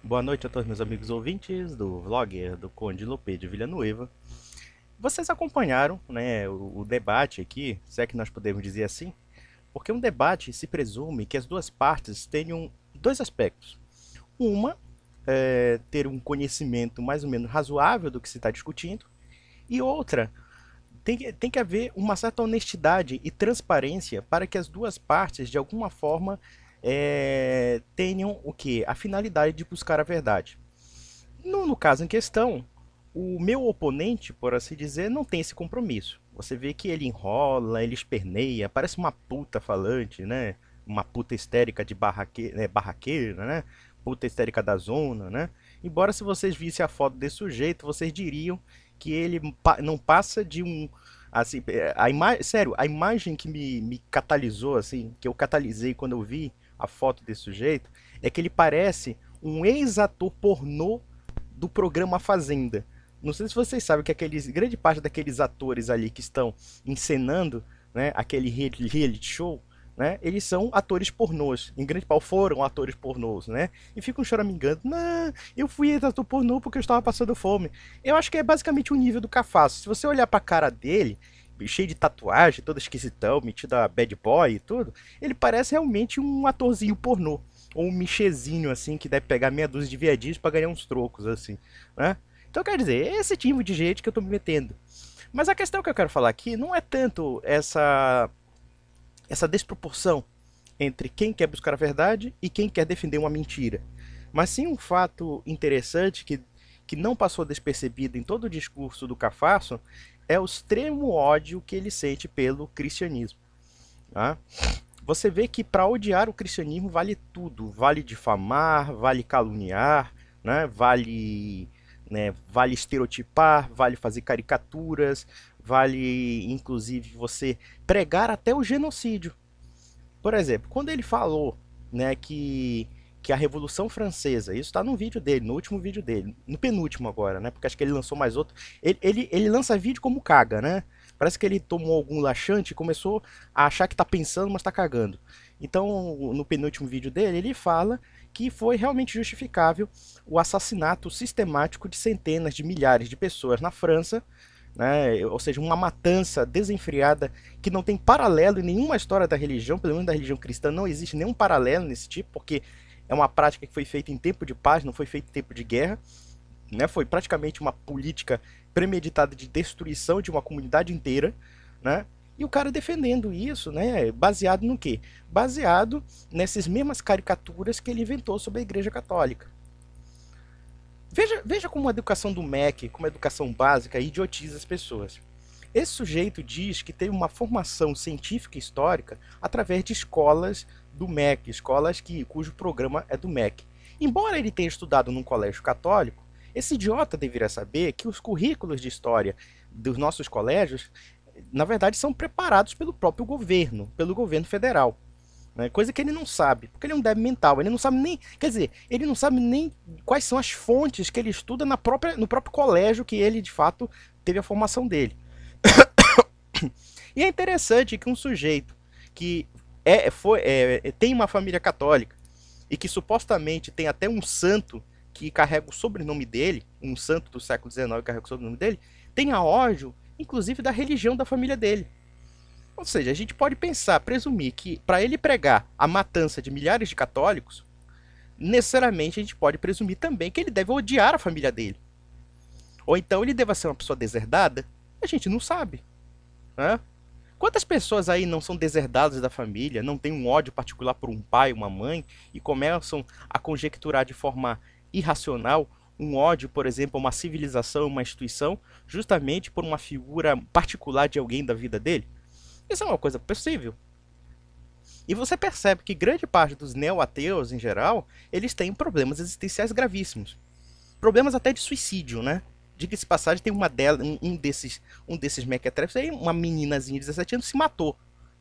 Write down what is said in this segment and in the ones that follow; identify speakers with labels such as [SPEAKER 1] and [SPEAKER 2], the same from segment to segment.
[SPEAKER 1] Boa noite a todos meus amigos ouvintes do vlogger do Conde Lopê de Villanueva. Vocês acompanharam, né, o debate aqui, se é que nós podemos dizer assim, porque um debate se presume que as duas partes tenham dois aspectos. Uma é ter um conhecimento mais ou menos razoável do que se está discutindo, e outra tem que haver uma certa honestidade e transparência para que as duas partes, de alguma forma, tenham o que? A finalidade de buscar a verdade. No caso em questão, o meu oponente, por assim dizer, não tem esse compromisso. Você vê que ele enrola, ele esperneia, parece uma puta falante, né? Uma puta histérica de barraqueira, né? Puta histérica da zona, né? Embora se vocês vissem a foto desse sujeito, vocês diriam que ele não passa de um assim, sério, a imagem que me catalisou assim, que eu catalisei quando eu vi a foto desse sujeito, é que ele parece um ex-ator pornô do programa Fazenda. Não sei se vocês sabem que grande parte daqueles atores ali que estão encenando, né, aquele reality show, né, eles são atores pornôs. Em grande parte foram atores pornôs, né? E ficam choramingando. Não, eu fui ator pornô porque eu estava passando fome. Eu acho que é basicamente o nível do Cafaço. Se você olhar para a cara dele, cheio de tatuagem, todo esquisitão, metido a bad boy e tudo, ele parece realmente um atorzinho pornô. Ou um michezinho, assim, que deve pegar meia dúzia de viadinhos pra ganhar uns trocos, assim, né? Então, quer dizer, é esse tipo de gente que eu tô me metendo. Mas a questão que eu quero falar aqui não é tanto essa desproporção entre quem quer buscar a verdade e quem quer defender uma mentira. Mas sim um fato interessante que não passou despercebido em todo o discurso do Cafasso é o extremo ódio que ele sente pelo cristianismo. Tá? Você vê que para odiar o cristianismo vale tudo, vale difamar, vale caluniar, vale estereotipar, vale fazer caricaturas, vale inclusive você pregar até o genocídio. Por exemplo, quando ele falou, né, que a Revolução Francesa, isso está no vídeo dele, no último vídeo dele, no penúltimo agora, né? Porque acho que ele lançou mais outro. Ele lança vídeo como caga, né? Parece que ele tomou algum laxante e começou a achar que tá pensando, mas tá cagando. Então, no penúltimo vídeo dele, ele fala que foi realmente justificável o assassinato sistemático de centenas de milhares de pessoas na França, né? Ou seja, uma matança desenfreada que não tem paralelo em nenhuma história da religião, pelo menos da religião cristã não existe nenhum paralelo nesse tipo, porque é uma prática que foi feita em tempo de paz, não foi feita em tempo de guerra, né? Foi praticamente uma política premeditada de destruição de uma comunidade inteira, né? E o cara defendendo isso, né? Baseado no quê? Baseado nessas mesmas caricaturas que ele inventou sobre a Igreja Católica. Veja como a educação do MEC, como a educação básica, idiotiza as pessoas. Esse sujeito diz que teve uma formação científica e histórica através de escolas do MEC, cujo programa é do MEC. Embora ele tenha estudado num colégio católico, esse idiota deveria saber que os currículos de história dos nossos colégios, na verdade, são preparados pelo próprio governo, pelo governo federal. Né? Coisa que ele não sabe, porque ele é um débil mental, ele não sabe nem, quer dizer, ele não sabe nem quais são as fontes que ele estuda no próprio colégio que ele, de fato, teve a formação dele. E é interessante que um sujeito que tem uma família católica e que supostamente tem até um santo que carrega o sobrenome dele, um santo do século XIX que carrega o sobrenome dele, tenha ódio, inclusive, da religião da família dele. Ou seja, a gente pode pensar, presumir que para ele pregar a matança de milhares de católicos, necessariamente a gente pode presumir também que ele deve odiar a família dele. Ou então ele deva ser uma pessoa deserdada? A gente não sabe. Né? Quantas pessoas aí não são deserdadas da família, não têm um ódio particular por um pai, uma mãe, e começam a conjecturar de forma irracional um ódio, por exemplo, a uma civilização, uma instituição, justamente por uma figura particular de alguém da vida dele? Isso é uma coisa possível. E você percebe que grande parte dos neo-ateus, em geral, eles têm problemas existenciais gravíssimos. Problemas até de suicídio, né? Diga-se passagem, tem um desses mequetrefes aí, uma meninazinha de 17 anos se matou.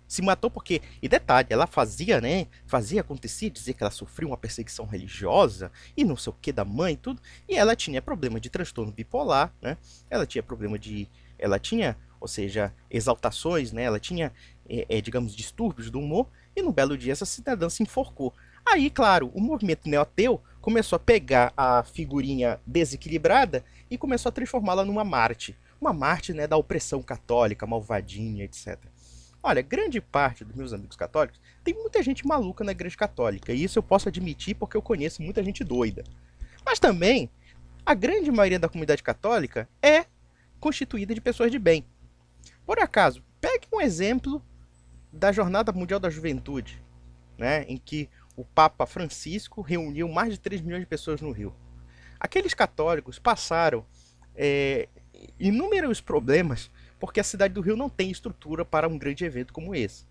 [SPEAKER 1] Se matou porque, e detalhe, ela fazia, né? Fazia acontecer, dizia que ela sofreu uma perseguição religiosa e não sei o que da mãe e tudo. E ela tinha problema de transtorno bipolar, né? Ela tinha problema de. Ela tinha, ou seja, exaltações, né? Ela tinha, digamos, distúrbios do humor. E no belo dia essa cidadã se enforcou. Aí, claro, o movimento neo-ateu começou a pegar a figurinha desequilibrada e começou a transformá-la numa Marte. Uma Marte, né, da opressão católica, malvadinha, etc. Olha, grande parte dos meus amigos católicos tem muita gente maluca na igreja católica, e isso eu posso admitir porque eu conheço muita gente doida. Mas também, a grande maioria da comunidade católica é constituída de pessoas de bem. Por acaso, pegue um exemplo da Jornada Mundial da Juventude, né, em que o Papa Francisco reuniu mais de 3 milhões de pessoas no Rio. Aqueles católicos passaram é, inúmeros problemas porque a cidade do Rio não tem estrutura para um grande evento como esse.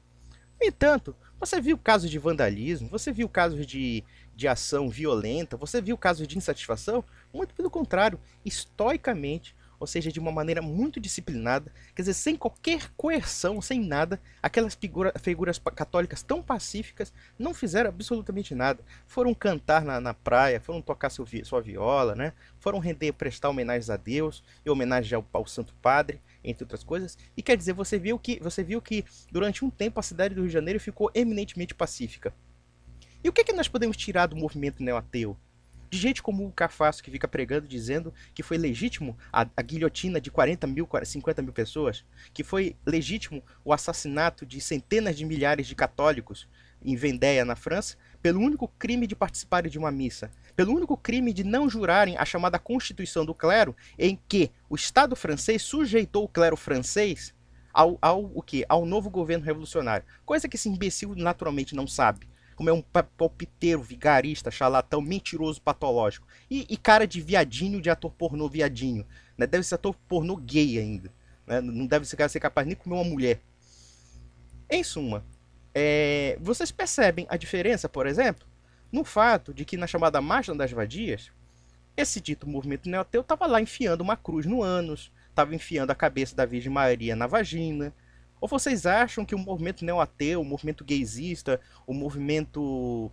[SPEAKER 1] No entanto, você viu casos de vandalismo, você viu casos de ação violenta, você viu casos de insatisfação? Muito pelo contrário, estoicamente, ou seja, de uma maneira muito disciplinada, quer dizer, sem qualquer coerção, sem nada, aquelas figuras católicas tão pacíficas não fizeram absolutamente nada. Foram cantar na praia, foram tocar sua viola, né? Foram prestar homenagens a Deus e homenagem ao Santo Padre, entre outras coisas. E quer dizer, você viu que durante um tempo a cidade do Rio de Janeiro ficou eminentemente pacífica. E o que nós podemos tirar do movimento neoateu? De gente como o Cafasso, que fica pregando dizendo que foi legítimo a guilhotina de 40 mil, 50 mil pessoas, que foi legítimo o assassinato de centenas de milhares de católicos em Vendéia, na França, pelo único crime de participarem de uma missa, pelo único crime de não jurarem a chamada Constituição do Clero, em que o Estado francês sujeitou o clero francês ao novo governo revolucionário. Coisa que esse imbecil naturalmente não sabe. Como é um palpiteiro, vigarista, charlatão, mentiroso, patológico. E cara de viadinho, de ator pornô viadinho. Né? Deve ser ator pornô gay ainda. Né? Não deve ser capaz nem de comer uma mulher. Em suma, vocês percebem a diferença, por exemplo, no fato de que na chamada Marcha das Vadias, esse dito movimento neoteu estava lá enfiando uma cruz no ânus, estava enfiando a cabeça da Virgem Maria na vagina. Ou vocês acham que o movimento neoateu, o movimento gaysista, o movimento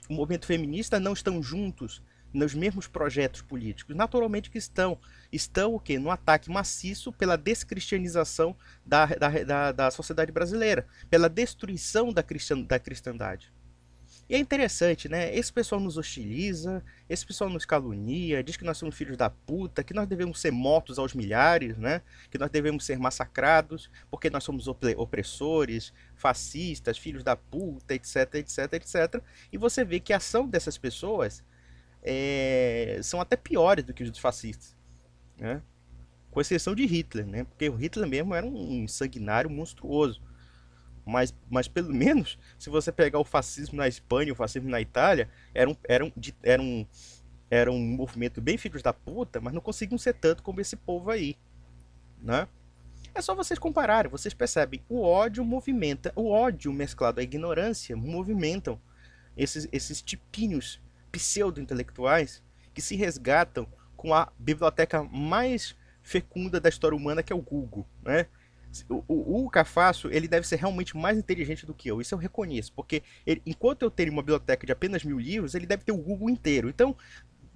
[SPEAKER 1] o movimento feminista não estão juntos nos mesmos projetos políticos? Naturalmente que estão. Estão o quê? No ataque maciço pela descristianização da sociedade brasileira, pela destruição da cristandade. E é interessante, né? Esse pessoal nos hostiliza, esse pessoal nos calunia, diz que nós somos filhos da puta, que nós devemos ser mortos aos milhares, né? Que nós devemos ser massacrados porque nós somos opressores, fascistas, filhos da puta, etc, etc, etc. E você vê que a ação dessas pessoas são até piores do que os dos fascistas, né? Com exceção de Hitler, né? Porque o Hitler mesmo era um sanguinário monstruoso. Mas pelo menos, se você pegar o fascismo na Espanha, o fascismo na Itália, era um movimento bem filhos da puta, mas não conseguiam ser tanto como esse povo aí, né? É só vocês compararem, vocês percebem, o ódio mesclado à ignorância movimentam esses tipinhos pseudo-intelectuais que se resgatam com a biblioteca mais fecunda da história humana, que é o Google, né? O Cafasso, ele deve ser realmente mais inteligente do que eu, isso eu reconheço, porque enquanto eu tenho uma biblioteca de apenas 1000 livros, ele deve ter o Google inteiro. Então,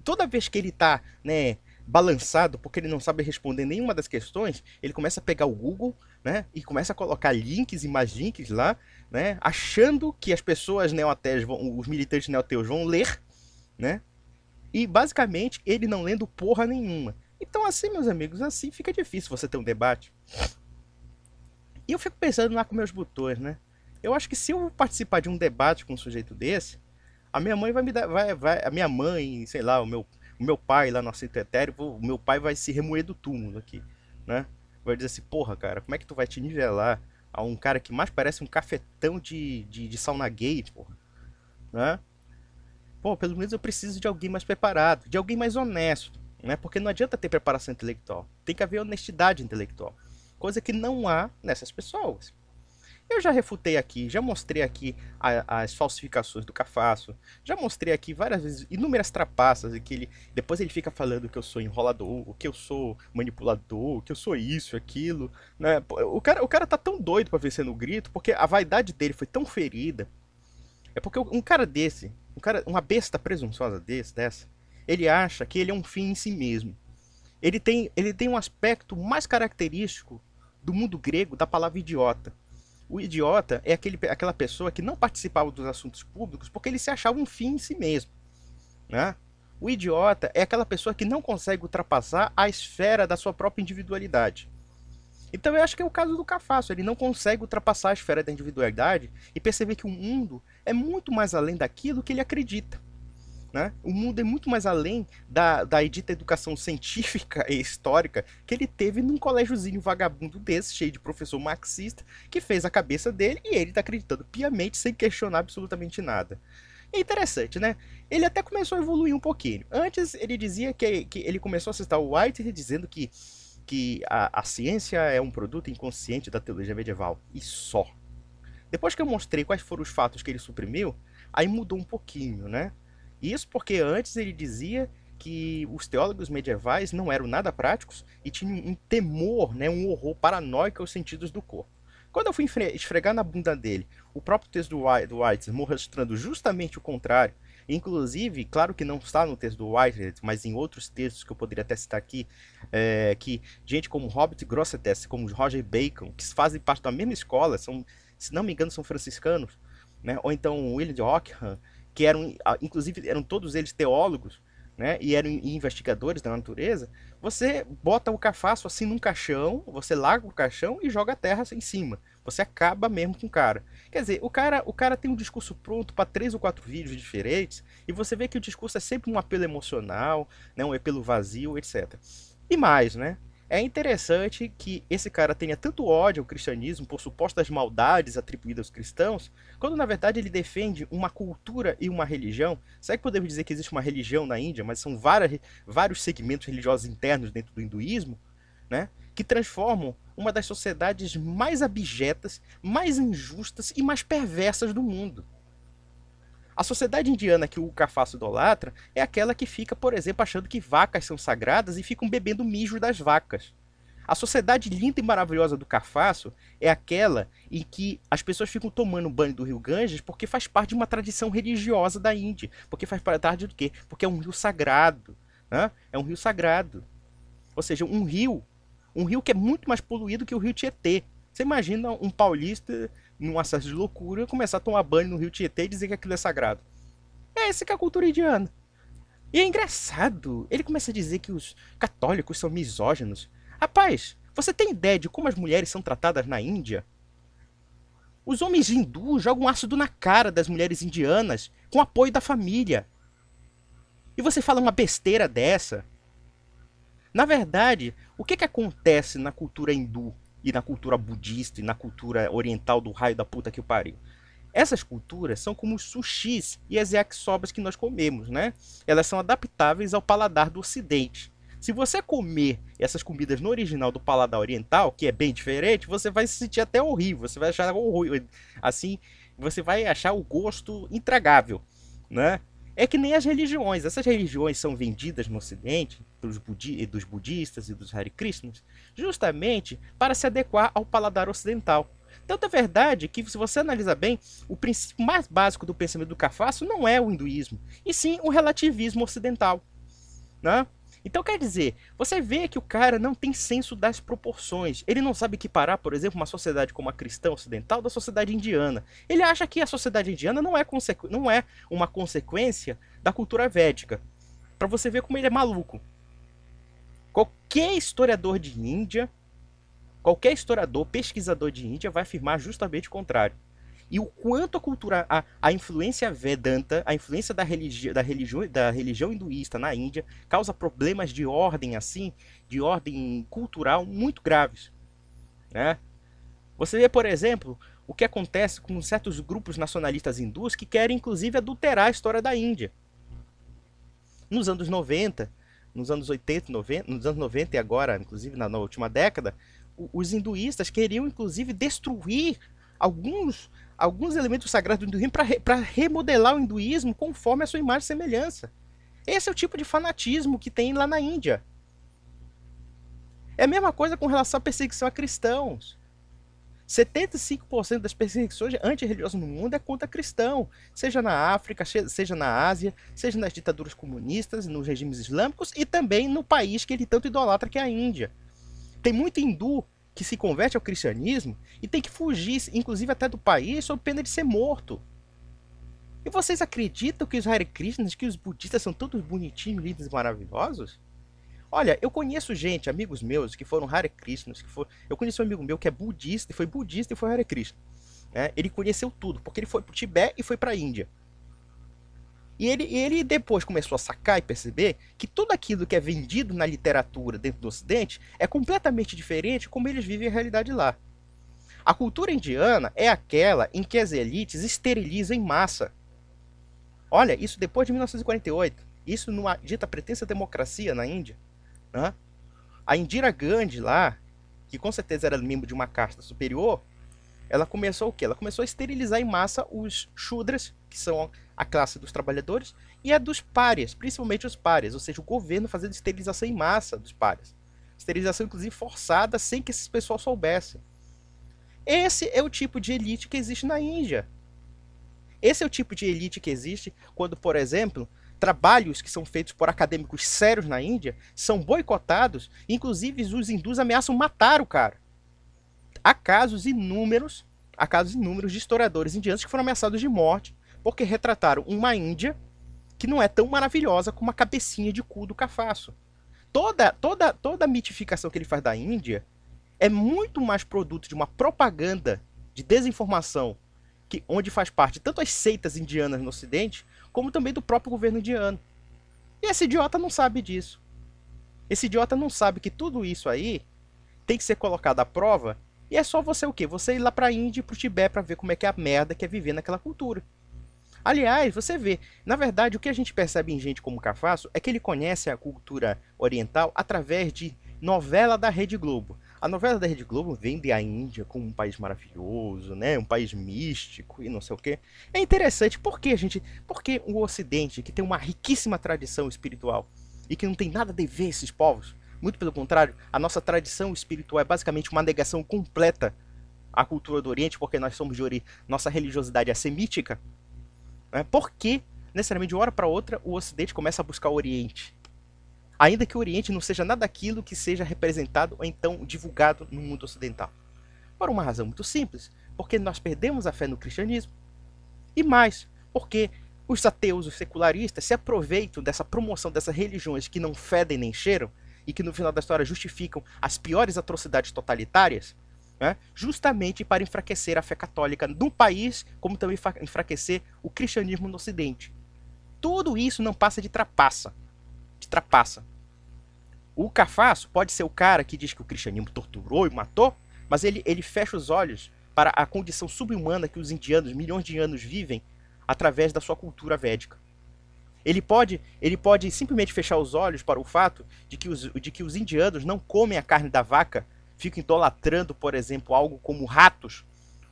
[SPEAKER 1] toda vez que ele está, né, balançado, porque ele não sabe responder nenhuma das questões, ele começa a pegar o Google, né, e começa a colocar links e mais links lá, né, achando que as pessoas neoateus, os militantes neoateus vão ler, né, e basicamente ele não lendo porra nenhuma. Então assim, meus amigos, assim fica difícil você ter um debate. E eu fico pensando lá com meus botões, né? Eu acho que se eu participar de um debate com um sujeito desse, a minha mãe vai me dar, a minha mãe, sei lá, o meu pai lá no Assento Etéreo, o meu pai vai se remoer do túmulo aqui, né? Vai dizer assim, porra, cara, como é que tu vai te nivelar a um cara que mais parece um cafetão de sauna gay, porra, né? Pô, pelo menos eu preciso de alguém mais preparado, de alguém mais honesto, né? Porque não adianta ter preparação intelectual, tem que haver honestidade intelectual, coisa que não há nessas pessoas. Eu já refutei aqui, já mostrei aqui as falsificações do Cafasso, já mostrei aqui várias vezes inúmeras trapaças e que depois ele fica falando que eu sou enrolador, que eu sou manipulador, que eu sou isso, aquilo, né? O cara tá tão doido pra vencer no grito, porque a vaidade dele foi tão ferida. É porque um cara desse, uma besta presunçosa dessa, ele acha que ele é um fim em si mesmo. Ele tem um aspecto mais característico do mundo grego da palavra idiota. O idiota é aquela pessoa que não participava dos assuntos públicos porque ele se achava um fim em si mesmo, né? O idiota é aquela pessoa que não consegue ultrapassar a esfera da sua própria individualidade. Então eu acho que é o caso do Cafasso, ele não consegue ultrapassar a esfera da individualidade e perceber que o mundo é muito mais além daquilo que ele acredita. Né? O mundo é muito mais além da dita educação científica e histórica que ele teve num colégiozinho vagabundo desse, cheio de professor marxista, que fez a cabeça dele e ele está acreditando piamente sem questionar absolutamente nada. É interessante, né? Ele até começou a evoluir um pouquinho. Antes ele dizia que ele começou a citar o Whitehead dizendo que a ciência é um produto inconsciente da teologia medieval. E só. Depois que eu mostrei quais foram os fatos que ele suprimiu, aí mudou um pouquinho, né? Isso porque antes ele dizia que os teólogos medievais não eram nada práticos e tinham um temor, né, um horror paranoico aos sentidos do corpo. Quando eu fui esfregar na bunda dele o próprio texto do Whitehead mostrando justamente o contrário, inclusive, claro que não está no texto do Whitehead, mas em outros textos que eu poderia até citar aqui, que gente como Robert Grosseteste, como Roger Bacon, que fazem parte da mesma escola, são, se não me engano, são franciscanos, né? Ou então William de Ockham, que eram, inclusive, eram todos eles teólogos, né? E eram investigadores da natureza. Você bota o Cafasso assim num caixão, você larga o caixão e joga a terra em cima. Você acaba mesmo com o cara. Quer dizer, o cara tem um discurso pronto para 3 ou 4 vídeos diferentes e você vê que o discurso é sempre um apelo emocional, né? Um apelo vazio, etc. E mais, né? É interessante que esse cara tenha tanto ódio ao cristianismo por supostas maldades atribuídas aos cristãos, quando na verdade ele defende uma cultura e uma religião. Será que podemos dizer que existe uma religião na Índia, mas são vários segmentos religiosos internos dentro do hinduísmo, né? Que transformam uma das sociedades mais abjetas, mais injustas e mais perversas do mundo. A sociedade indiana que o Cafasso idolatra é aquela que fica, por exemplo, achando que vacas são sagradas e ficam bebendo mijo das vacas. A sociedade linda e maravilhosa do Cafasso é aquela em que as pessoas ficam tomando banho do rio Ganges porque faz parte de uma tradição religiosa da Índia. Porque faz parte do quê? Porque é um rio sagrado. Né? É um rio sagrado. Ou seja, um rio que é muito mais poluído que o rio Tietê. Você imagina um paulista, num acesso de loucura, começar a tomar banho no rio Tietê e dizer que aquilo é sagrado. É essa que é a cultura indiana. E é engraçado, ele começa a dizer que os católicos são misóginos. Rapaz, você tem ideia de como as mulheres são tratadas na Índia? Os homens hindus jogam ácido na cara das mulheres indianas com apoio da família. E você fala uma besteira dessa? Na verdade, o que acontece na cultura hindu e na cultura budista e na cultura oriental do raio da puta que o pariu? Essas culturas são como os sushis e as yakisobas que nós comemos, né? Elas são adaptáveis ao paladar do ocidente. Se você comer essas comidas no original do paladar oriental, que é bem diferente, você vai se sentir até horrível, você vai achar horrível, assim, você vai achar o gosto intragável, né? É que nem as religiões. Essas religiões são vendidas no ocidente dos budistas e dos Hare Krishnas justamente para se adequar ao paladar ocidental. Tanto é verdade que, se você analisar bem, o princípio mais básico do pensamento do Cafasso não é o hinduísmo, e sim o relativismo ocidental. Né? Então, quer dizer, você vê que o cara não tem senso das proporções. Ele não sabe equiparar, por exemplo, uma sociedade como a cristã ocidental da sociedade indiana. Ele acha que a sociedade indiana não é uma consequência da cultura védica. Para você ver como ele é maluco. Qualquer historiador de Índia, qualquer historiador, pesquisador de Índia vai afirmar justamente o contrário. E o quanto a cultura, a influência Vedanta, a influência da religião hinduísta na Índia, causa problemas de ordem assim, de ordem cultural muito graves. Né? Você vê, por exemplo, o que acontece com certos grupos nacionalistas hindus que querem, inclusive, adulterar a história da Índia. Nos anos 90, nos anos 80, 90, nos anos 90 e agora, inclusive na última década, os hinduístas queriam, inclusive, destruir alguns elementos sagrados do hinduísmo para remodelar o hinduísmo conforme a sua imagem e semelhança. Esse é o tipo de fanatismo que tem lá na Índia. É a mesma coisa com relação à perseguição a cristãos. 75% das perseguições antirreligiosas no mundo é contra cristão, seja na África, seja na Ásia, seja nas ditaduras comunistas, nos regimes islâmicos e também no país que ele tanto idolatra, que é a Índia. Tem muito hindu que se converte ao cristianismo e tem que fugir, inclusive até do país, sob pena de ser morto. E vocês acreditam que os Hare Krishnas, que os budistas são todos bonitinhos, lindos e maravilhosos? Olha, eu conheço gente, amigos meus, que foram Hare Krishnas, eu conheci um amigo meu que é budista, e foi Hare Krishna. Né? Ele conheceu tudo, porque ele foi para o Tibete e foi para a Índia. E ele depois começou a sacar e perceber que tudo aquilo que é vendido na literatura dentro do Ocidente é completamente diferente de como eles vivem a realidade lá. A cultura indiana é aquela em que as elites esterilizam em massa. Olha, isso depois de 1948. Isso numa dita pretensa democracia na Índia. Né? A Indira Gandhi lá, que com certeza era membro de uma casta superior, ela começou o quê? Ela começou a esterilizar em massa os Shudras, que são a classe dos trabalhadores, e a dos párias, principalmente os párias, ou seja, o governo fazendo esterilização em massa dos párias. Esterilização, inclusive, forçada, sem que esses pessoal soubessem. Esse é o tipo de elite que existe na Índia. Esse é o tipo de elite que existe quando, por exemplo, trabalhos que são feitos por acadêmicos sérios na Índia são boicotados, inclusive os hindus ameaçam matar o cara. Há casos inúmeros de historiadores indianos que foram ameaçados de morte porque retrataram uma Índia que não é tão maravilhosa como a cabecinha de cu do Cafasso. Toda a mitificação que ele faz da Índia é muito mais produto de uma propaganda de desinformação onde faz parte tanto as seitas indianas no Ocidente, como também do próprio governo indiano. E esse idiota não sabe disso. Esse idiota não sabe que tudo isso aí tem que ser colocado à prova, e é só você o quê? Você ir lá pra Índia e pro Tibete pra ver como é que é a merda que é viver naquela cultura. Aliás, você vê, na verdade, o que a gente percebe em gente como Cafasso é que ele conhece a cultura oriental através de novela da Rede Globo. A novela da Rede Globo vende a Índia como um país maravilhoso, né? Um país místico e não sei o quê. É interessante, porque o Ocidente, que tem uma riquíssima tradição espiritual e que não tem nada a ver esses povos, muito pelo contrário, a nossa tradição espiritual é basicamente uma negação completa à cultura do Oriente, porque nós somos de Oriente, nossa religiosidade é semítica, né? Porque, necessariamente, de uma hora para outra, o Ocidente começa a buscar o Oriente. Ainda que o Oriente não seja nada daquilo que seja representado ou então divulgado no mundo ocidental. Por uma razão muito simples, porque nós perdemos a fé no cristianismo. E mais, porque os ateus, os secularistas, se aproveitam dessa promoção dessas religiões que não fedem nem cheiram e que no final da história justificam as piores atrocidades totalitárias, né, justamente para enfraquecer a fé católica no país, como também enfraquecer o cristianismo no Ocidente. Tudo isso não passa de trapaça. O Cafasso pode ser o cara que diz que o cristianismo torturou e matou, mas ele fecha os olhos para a condição subhumana que os indianos, milhões de anos, vivem através da sua cultura védica. Ele pode simplesmente fechar os olhos para o fato de que os indianos não comem a carne da vaca, ficam idolatrando, por exemplo, algo como ratos,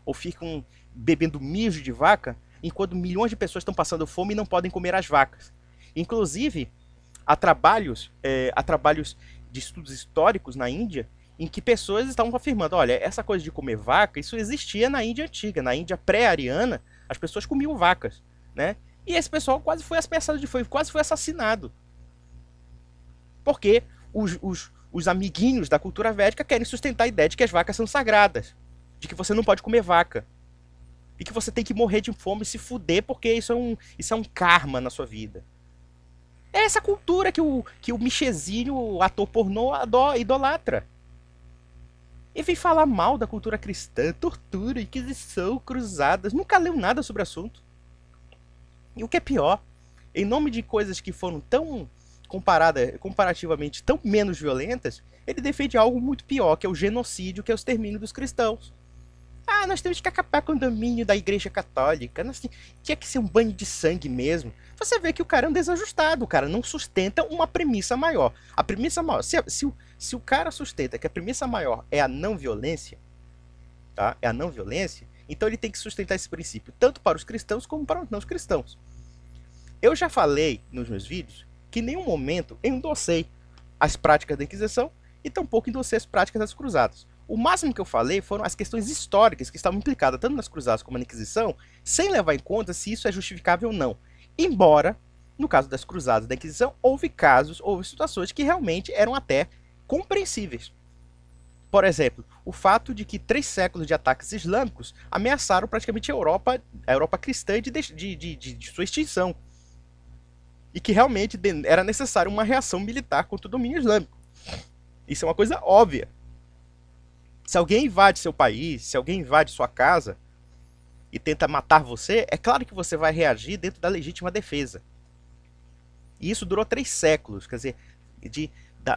[SPEAKER 1] ou ficam bebendo mijo de vaca, enquanto milhões de pessoas estão passando fome e não podem comer as vacas. Inclusive, há trabalhos de estudos históricos na Índia em que pessoas estavam afirmando, olha, essa coisa de comer vaca, isso existia na Índia antiga, na Índia pré-ariana, as pessoas comiam vacas, né? E esse pessoal quase foi quase foi assassinado. Porque os amiguinhos da cultura védica querem sustentar a ideia de que as vacas são sagradas, de que você não pode comer vaca, e que você tem que morrer de fome e se fuder porque isso é um karma na sua vida. É essa cultura que o Michezinho, o ator pornô, idolatra. E vem falar mal da cultura cristã, tortura, inquisição, cruzadas. Nunca leu nada sobre o assunto. E o que é pior, em nome de coisas que foram tão comparativamente tão menos violentas, ele defende algo muito pior, que é o genocídio, que é o extermínio dos cristãos. Ah, nós temos que acabar com o domínio da Igreja Católica. Tinha que ser um banho de sangue mesmo. Você vê que o cara é um desajustado. O cara não sustenta uma premissa maior. A premissa maior... Se o cara sustenta que a premissa maior é a não violência, tá? É a não violência, então ele tem que sustentar esse princípio tanto para os cristãos como para os não cristãos. Eu já falei nos meus vídeos que em nenhum momento eu endossei as práticas da Inquisição e tampouco endossei as práticas das Cruzadas. O máximo que eu falei foram as questões históricas que estavam implicadas tanto nas Cruzadas como na Inquisição, sem levar em conta se isso é justificável ou não. Embora, no caso das Cruzadas e da Inquisição, houve situações que realmente eram até compreensíveis. Por exemplo, o fato de que 3 séculos de ataques islâmicos ameaçaram praticamente a Europa cristã de sua extinção. E que realmente era necessária uma reação militar contra o domínio islâmico. Isso é uma coisa óbvia. Se alguém invade seu país, se alguém invade sua casa e tenta matar você, é claro que você vai reagir dentro da legítima defesa. E isso durou 3 séculos, quer dizer,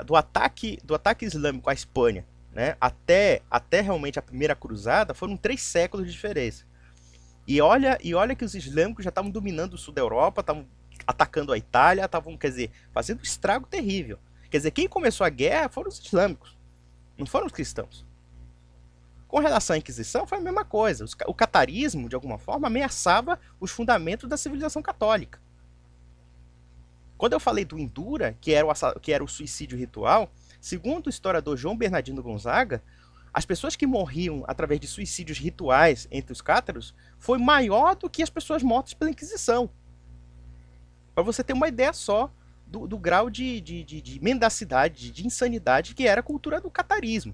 [SPEAKER 1] do ataque islâmico à Espanha, né, até realmente a primeira cruzada, foram 3 séculos de diferença. E olha que os islâmicos já estavam dominando o sul da Europa, estavam atacando a Itália, estavam, quer dizer, fazendo um estrago terrível. Quer dizer, quem começou a guerra foram os islâmicos, não foram os cristãos. Com relação à Inquisição, foi a mesma coisa. O catarismo, de alguma forma, ameaçava os fundamentos da civilização católica. Quando eu falei do Indura, que era o suicídio ritual, segundo o historiador João Bernardino Gonzaga, as pessoas que morriam através de suicídios rituais entre os cátaros foi maior do que as pessoas mortas pela Inquisição. Para você ter uma ideia só do grau de mendacidade, de insanidade que era a cultura do catarismo.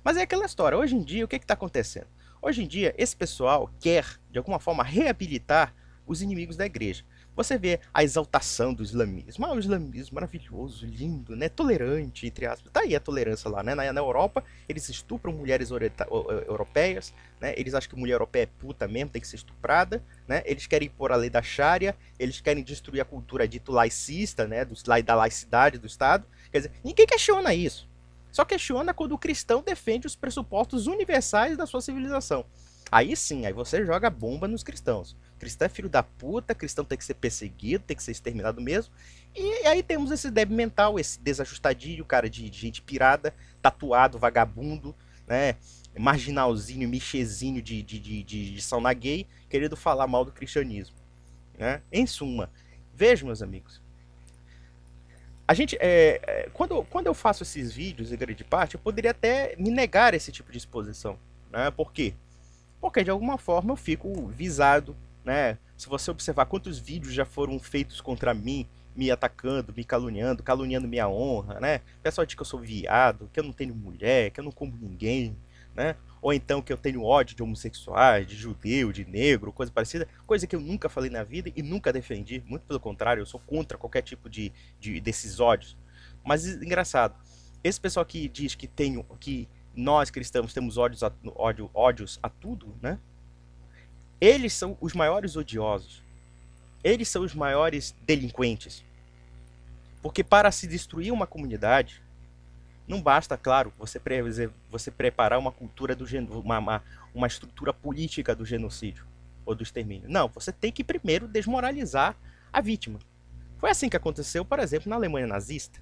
[SPEAKER 1] Mas é aquela história, hoje em dia, o que está acontecendo? Hoje em dia, esse pessoal quer, de alguma forma, reabilitar os inimigos da igreja. Você vê a exaltação do islamismo. O islamismo maravilhoso, lindo, né? Tolerante, entre aspas. Tá aí a tolerância lá, né? Na Europa, eles estupram mulheres europeias, né? Eles acham que mulher europeia é puta mesmo, tem que ser estuprada, né? Eles querem impor a lei da Sharia, eles querem destruir a cultura dito laicista, né? Da laicidade do Estado. Quer dizer, ninguém questiona isso. Só questiona quando o cristão defende os pressupostos universais da sua civilização. Aí sim, aí você joga bomba nos cristãos. Cristão é filho da puta, cristão tem que ser perseguido, tem que ser exterminado mesmo. E aí temos esse débil mental, esse desajustadinho, cara de gente pirada, tatuado, vagabundo, né? Marginalzinho, michezinho de sauna gay, querendo falar mal do cristianismo. Né? Em suma, vejam, meus amigos, a gente, quando eu faço esses vídeos, em grande parte, eu poderia até me negar a esse tipo de exposição. Né? Por quê? Porque de alguma forma eu fico visado. Né? Se você observar quantos vídeos já foram feitos contra mim, me atacando, me caluniando, caluniando minha honra, né? O pessoal diz que eu sou viado, que eu não tenho mulher, que eu não como ninguém, né? Ou então que eu tenho ódio de homossexuais, de judeu, de negro, coisa parecida, coisa que eu nunca falei na vida e nunca defendi, muito pelo contrário, eu sou contra qualquer tipo desses ódios. Mas engraçado, esse pessoal que diz que nós cristãos temos ódios a tudo, né? Eles são os maiores odiosos. Eles são os maiores delinquentes. Porque para se destruir uma comunidade, não basta, claro, você preparar uma cultura uma estrutura política do genocídio ou do extermínio. Não, você tem que primeiro desmoralizar a vítima. Foi assim que aconteceu, por exemplo, na Alemanha nazista.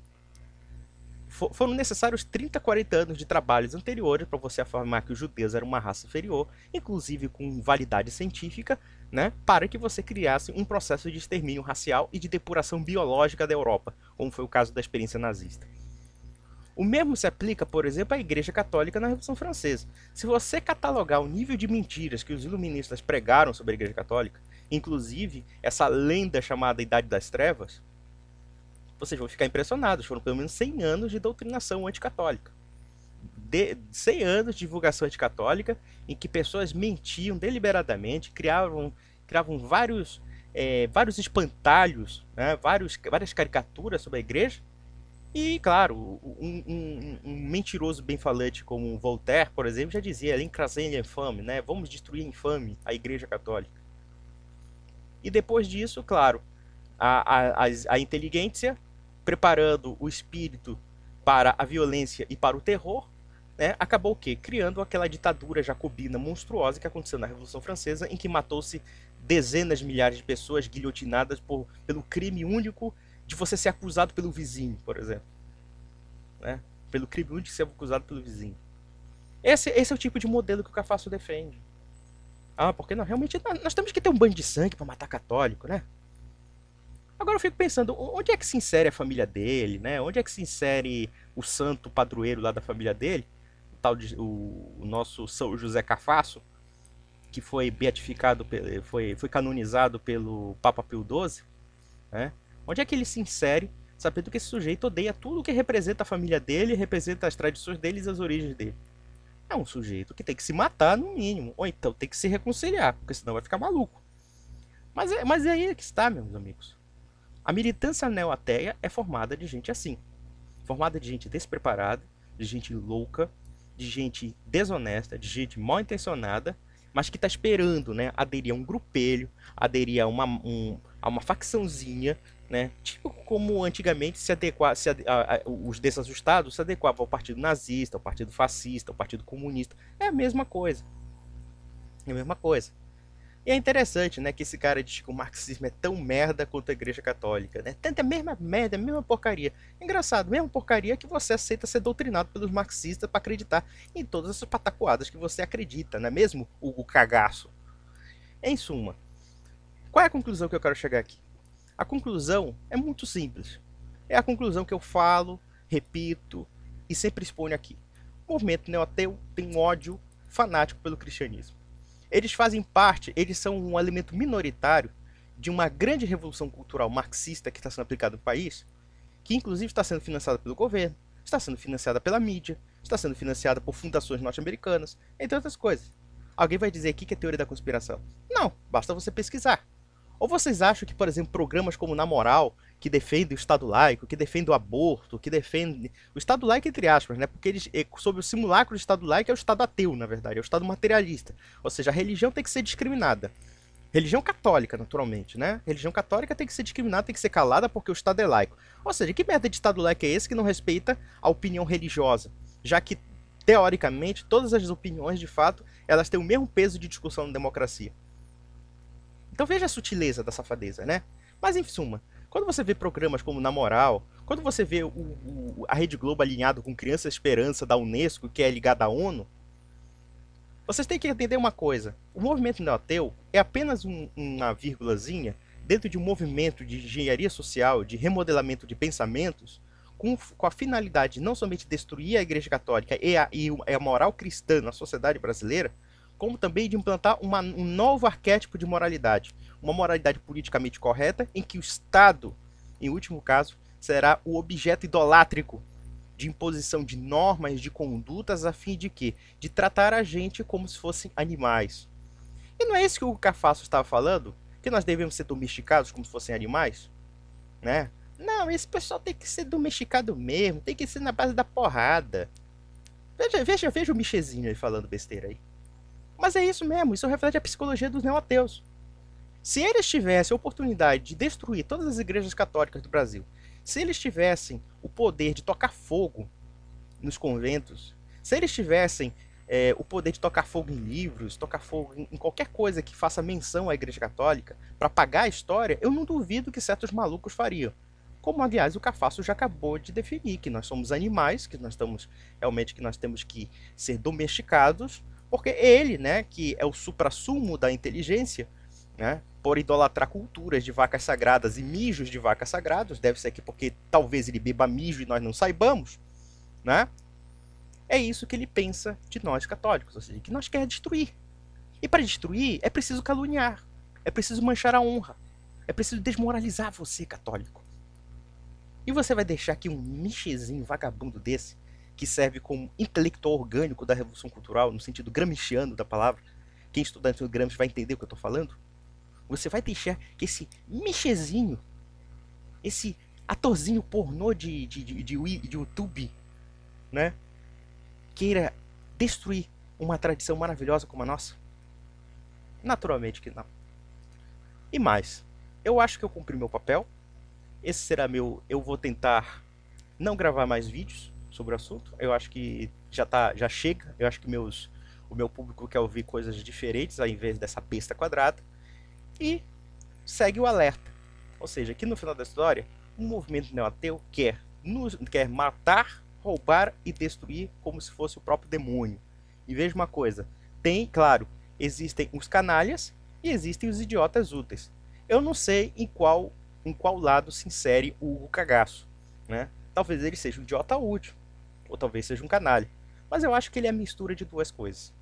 [SPEAKER 1] Foram necessários 30, 40 anos de trabalhos anteriores para você afirmar que os judeus eram uma raça inferior, inclusive com validade científica, né, para que você criasse um processo de extermínio racial e de depuração biológica da Europa, como foi o caso da experiência nazista. O mesmo se aplica, por exemplo, à Igreja Católica na Revolução Francesa. Se você catalogar o nível de mentiras que os iluministas pregaram sobre a Igreja Católica, inclusive essa lenda chamada Idade das Trevas, vocês vão ficar impressionados. Foram pelo menos 100 anos de doutrinação anticatólica. 100 anos de divulgação anticatólica em que pessoas mentiam deliberadamente, criavam vários espantalhos, né, várias caricaturas sobre a igreja. E, claro, um mentiroso bem-falante como Voltaire, por exemplo, já dizia l'encraser l'infâme, né? Vamos destruir infame a igreja católica. E depois disso, claro, a inteligência preparando o espírito para a violência e para o terror, né, acabou o quê? Criando aquela ditadura jacobina monstruosa que aconteceu na Revolução Francesa, em que matou-se dezenas de milhares de pessoas guilhotinadas pelo crime único de você ser acusado pelo vizinho, por exemplo. Né? Pelo crime único de ser acusado pelo vizinho. Esse é o tipo de modelo que o Cafasso defende. Porque não, realmente nós temos que ter um banho de sangue para matar católico, né? Agora eu fico pensando, onde é que se insere a família dele, né? Onde é que se insere o santo padroeiro lá da família dele? O nosso São José Cafasso, que foi beatificado, foi canonizado pelo Papa Pio XII, né? Onde é que ele se insere sabendo que esse sujeito odeia tudo que representa a família dele, representa as tradições deles e as origens dele. É um sujeito que tem que se matar no mínimo, ou então tem que se reconciliar, porque senão vai ficar maluco. Mas é aí que está, meus amigos. A militância neo-ateia é formada de gente assim. Formada de gente despreparada, de gente louca, de gente desonesta, de gente mal intencionada, mas que está esperando, né, aderir a um grupelho, aderir a uma facçãozinha, né, tipo como antigamente os desajustados se adequavam ao partido nazista, ao partido fascista, ao partido comunista. É a mesma coisa. É a mesma coisa. E é interessante, né, que esse cara diz que o marxismo é tão merda quanto a Igreja Católica, né? Tanta mesma merda, mesma porcaria. Engraçado, mesma porcaria que você aceita ser doutrinado pelos marxistas para acreditar em todas essas pataquadas que você acredita, não é mesmo, o cagaço? Em suma, qual é a conclusão que eu quero chegar aqui? A conclusão é muito simples. É a conclusão que eu falo, repito e sempre exponho aqui. O movimento neo-ateu tem um ódio fanático pelo cristianismo. Eles fazem parte, eles são um elemento minoritário de uma grande revolução cultural marxista que está sendo aplicada no país, que inclusive está sendo financiada pelo governo, está sendo financiada pela mídia, está sendo financiada por fundações norte-americanas, entre outras coisas. Alguém vai dizer aqui que é teoria da conspiração? Não, basta você pesquisar. Ou vocês acham que, por exemplo, programas como Na Moral, que defendem o Estado laico, que defendem o aborto, que defendem o Estado laico entre aspas, né? Porque eles, sob o simulacro do Estado laico é o Estado ateu, na verdade, é o Estado materialista. Ou seja, a religião tem que ser discriminada. Religião católica, naturalmente, né? Religião católica tem que ser discriminada, tem que ser calada porque o Estado é laico. Ou seja, que merda de Estado laico é esse que não respeita a opinião religiosa? Já que, teoricamente, todas as opiniões, de fato, elas têm o mesmo peso de discussão na democracia. Então veja a sutileza da safadeza, né? Mas em suma, quando você vê programas como Na Moral, quando você vê a Rede Globo alinhado com Criança Esperança da Unesco, que é ligada à ONU, vocês têm que entender uma coisa. O movimento neo-ateu é apenas uma vírgulazinha dentro de um movimento de engenharia social, de remodelamento de pensamentos, com a finalidade de não somente destruir a Igreja Católica e a moral cristã na sociedade brasileira, como também de implantar um novo arquétipo de moralidade. Uma moralidade politicamente correta, em que o Estado, em último caso, será o objeto idolátrico de imposição de normas, de condutas, a fim de quê? De tratar a gente como se fossem animais. E não é isso que o Cafasso estava falando? Que nós devemos ser domesticados como se fossem animais? Né? Não, esse pessoal tem que ser domesticado mesmo, tem que ser na base da porrada. Veja o Michezinho aí falando besteira aí. Mas é isso mesmo, isso reflete a psicologia dos neo-ateus. Se eles tivessem a oportunidade de destruir todas as igrejas católicas do Brasil, se eles tivessem o poder de tocar fogo nos conventos, se eles tivessem o poder de tocar fogo em livros, tocar fogo em qualquer coisa que faça menção à igreja católica, para apagar a história, eu não duvido que certos malucos fariam. Como, aliás, o Cafasso já acabou de definir, que nós somos animais, que nós temos que ser domesticados, porque ele, né, que é o suprassumo da inteligência, né, por idolatrar culturas de vacas sagradas e mijos de vacas sagradas, deve ser aqui porque talvez ele beba mijo e nós não saibamos, né? É isso que ele pensa de nós católicos, ou seja, que nós quer destruir. E para destruir é preciso caluniar, é preciso manchar a honra, é preciso desmoralizar você, católico. E você vai deixar aqui um michezinho vagabundo desse, que serve como intelectual orgânico da Revolução Cultural, no sentido gramsciano da palavra. Quem estuda Antônio Gramsci vai entender o que eu estou falando. Você vai deixar que esse michezinho, esse atorzinho pornô de YouTube, né, queira destruir uma tradição maravilhosa como a nossa? Naturalmente que não. E mais, eu acho que eu cumpri meu papel. Esse será meu... Eu vou tentar não gravar mais vídeos sobre o assunto. Eu acho que já chega. Eu acho que o meu público quer ouvir coisas diferentes ao invés dessa besta quadrada. E segue o alerta. Ou seja, aqui no final da história, um movimento neo-ateu quer matar, roubar e destruir como se fosse o próprio demônio. E veja uma coisa, claro, existem os canalhas e existem os idiotas úteis. Eu não sei em qual lado se insere o Hugo Cagaço, né? Talvez ele seja um idiota útil, ou talvez seja um canalha. Mas eu acho que ele é a mistura de duas coisas.